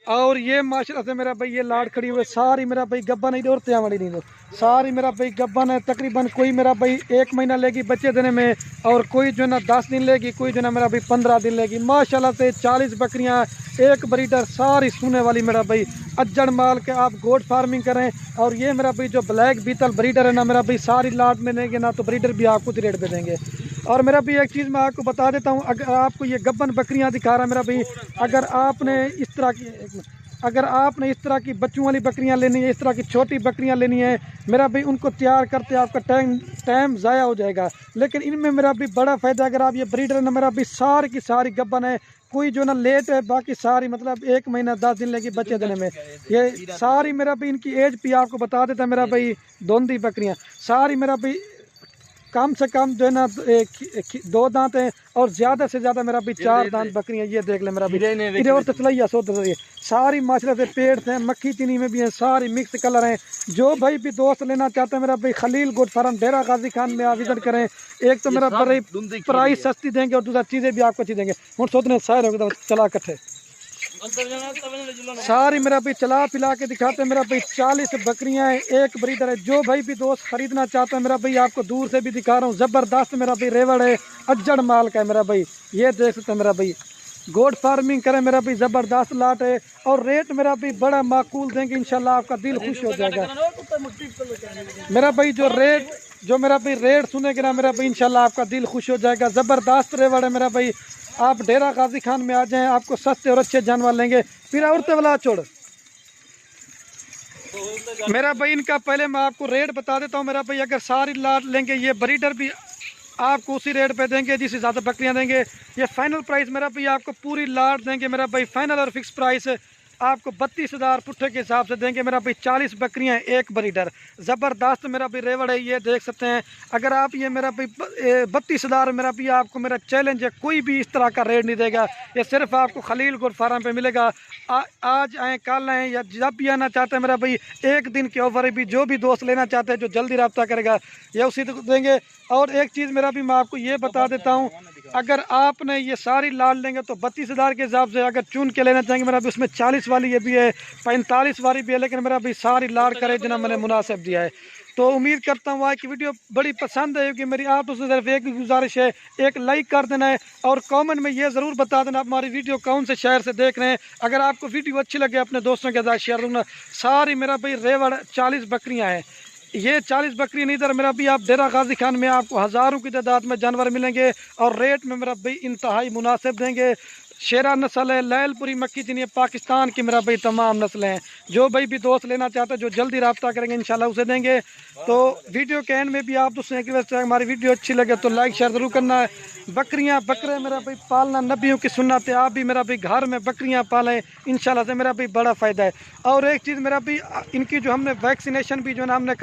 और ये माशाल्लाह से मेरा भाई ये लाड़ खड़ी हुई सारी मेरा भाई गब्बन नहीं और त्यावड़ी नहीं दो सारी मेरा भाई गब्बन है। तकरीबन कोई मेरा भाई 1 महीना लेगी बच्चे देने में, और कोई जो है ना 10 दिन लेगी, कोई जो है ना मेरा भाई 15 दिन लेगी। माशाल्लाह से 40 बकरियां, एक ब्रीडर, सारी सोने वाली मेरा भाई अज्जड़ माल के आप गोट फार्मिंग करें। और ये मेरा भाई जो ब्लैक बीतल ब्रीडर है ना मेरा भाई सारी लाट में लेंगे ना तो ब्रीडर भी आपको उस रेट पे देंगे। और मेरा भी एक चीज़ मैं आपको बता देता हूँ, अगर आपको ये गब्बन बकरियां दिखा रहा है मेरा भाई, अगर आपने इस तरह की बच्चों वाली बकरियां लेनी है, इस तरह की छोटी बकरियां लेनी है मेरा भाई, उनको तैयार करते आपका टाइम ज़ाया हो जाएगा। लेकिन इनमें मेरा भी बड़ा फ़ायदा, अगर आप ये ब्रीडर ना मेरा भी सारी की सारी गब्बन है, कोई जो ना लेट है, बाकी सारी मतलब 1 महीना 10 दिन लगी बच्चे देने में। ये सारी मेरा भी इनकी एज भी आपको बता देता है मेरा भाई, दोंदी बकरियाँ सारी मेरा भाई कम से कम जो है ना 2 दांत हैं, और ज़्यादा से ज़्यादा मेरा भी 4 दांत बकरियाँ। ये देख ले मेरा भी इधर और तसलैया सोच सारी माशाल्लाह से पेड़ हैं, मक्खी चीनी में भी हैं, सारी मिक्स कलर हैं। जो भाई भी दोस्त लेना चाहते हैं मेरा भाई खलील गोट फार्म डेरा गाजी खान में आप विजिट करें। एक तो मेरा बड़े प्राइस सस्ती देंगे और दूसरा चीज़ें भी आपको अच्छी देंगे। हम सोचने शायर हो गए चला कट्ठे सारी मेरा भाई चला पिला के दिखाते हैं मेरा भाई। 40 बकरियां हैं, एक ब्रीडर है। जो भाई भी दोस्त खरीदना चाहता है मेरा भाई, आपको दूर से भी दिखा रहा हूँ, ज़बरदस्त मेरा भाई रेवड़ है, अज्जड़ माल का है मेरा भाई। ये देख सकते हैं मेरा भाई, गोट फार्मिंग करें मेरा भाई, ज़बरदस्त लाट है। और रेट मेरा भाई बड़ा माकूल देंगे, इंशाल्लाह आपका दिल खुश हो जाएगा मेरा भाई। जो मेरा भाई रेट सुनेगा ना मेरा भाई, इंशाल्लाह आपका दिल खुश हो जाएगा। ज़बरदस्त रेवड़ है मेरा भाई। आप डेरा गाजी खान में आ जाएं, आपको सस्ते और अच्छे जानवर लेंगे। फिर औरतें वाला छोड़ मेरा भाई, इनका पहले मैं आपको रेट बता देता हूँ मेरा भाई। अगर सारी लाट लेंगे, ये ब्रीडर भी आपको उसी रेट पे देंगे जिस हिसाब से बकरियाँ देंगे। ये फाइनल प्राइस मेरा भाई आपको पूरी लाट देंगे मेरा भाई, फाइनल और फिक्स प्राइस आपको 32,000 पुट्ठे के हिसाब से देंगे मेरा भाई। 40 बकरियां, एक ब्रीडर, ज़बरदस्त मेरा भाई रेवड़ है, ये देख सकते हैं। अगर आप ये मेरा भाई 32,000 मेरा भी आपको मेरा चैलेंज है, कोई भी इस तरह का रेट नहीं देगा। ये सिर्फ आपको खलील गोट फार्म पे मिलेगा। आज आए कल आए या जब भी आना चाहते हैं मेरा भाई, 1 दिन के ऑफर है भी। जो भी दोस्त लेना चाहते हैं, जो जल्दी रब्ता करेगा ये उसी देंगे। और एक चीज़ मेरा भी मैं आपको ये बता देता हूँ, अगर आपने ये सारी लाट लेंगे तो 32,000 के हिसाब से अगर चुन के लेना चाहेंगे मेरा भी, उसमें 40 वाली ये भी है, 45 वाली भी है, लेकिन मेरा भी सारी लाट करे जितना मैंने मुनासिब दिया है। तो उम्मीद करता हूँ आज की वीडियो बड़ी पसंद आएगी मेरी। आप उससे सिर्फ एक गुजारिश है, एक लाइक कर देना है और कमेंट में ये ज़रूर बता देना आप हमारी वीडियो कौन से शहर से देख रहे हैं। अगर आपको वीडियो अच्छी लगे अपने दोस्तों के साथ शेयर करना। सारी मेरा भाई रेवड़ 40 बकरियाँ हैं। ये 40 बकरी नहीं, इधर मेरा भी आप डेरा गाजी खान में आपको हज़ारों की तादाद में जानवर मिलेंगे, और रेट में मेरा भाई इंतहाई मुनासिब देंगे। शेरा नस्ल है, लैलपुरी मक्की चीनी है, पाकिस्तान की मेरा भाई तमाम नस्लें हैं। जो भाई भी दोस्त लेना चाहते हैं, जो जल्दी रब्ता करेंगे इंशाल्लाह उसे देंगे। तो वीडियो के एंड में भी आप दोस्तों की वजह से हमारी वीडियो अच्छी लगे तो लाइक शेयर ज़रूर करना है। बकरियां बकरे मेरा भाई पालना नबियों की सुन्नत है। आप भी मेरा भाई घर में बकरियां पालें, इंशाल्लाह से मेरा भाई बड़ा फ़ायदा है। और एक चीज़ मेरा भाई, इनकी जो हमने वैक्सीनेशन भी जो है ना हमने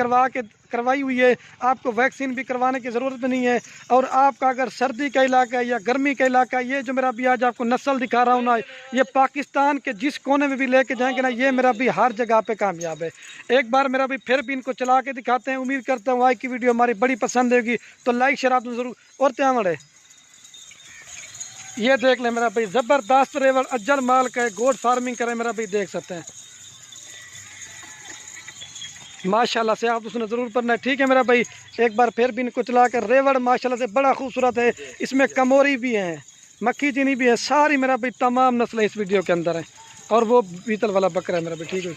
करवाई हुई है, आपको वैक्सीन भी करवाने की ज़रूरत नहीं है। और आपका अगर सर्दी का इलाका है या गर्मी का इलाका है, ये जो मेरा भी आज आपको नस्ल दिखा रहा हूँ ना, ये पाकिस्तान के जिस कोने में भी लेके जाएंगे ना, ये मेरा भी हर जगह पे कामयाब है। एक बार मेरा भी फिर भी इनको चला के दिखाते हैं। उम्मीद करता हूँ आज की वीडियो हमारी बड़ी पसंद होगी, तो लाइक शेयर आप ज़रूर। और त्यामड़े ये देख ले मेरा भाई, ज़बरदस्त रेवड़ अज्जर माल का है, गोट फार्मिंग करें मेरा भाई, देख सकते हैं माशाल्लाह से। आप उसने ज़रूर पढ़ना है, ठीक है मेरा भाई। एक बार फिर भी इनको चला कर, रेवड़ माशाल्लाह से बड़ा खूबसूरत है। इसमें कमोरी भी हैं, मक्खी चीनी भी है, सारी मेरा भाई तमाम नस्लें इस वीडियो के अंदर हैं। और वो बीतल वाला बकरा है मेरा भाई, ठीक है।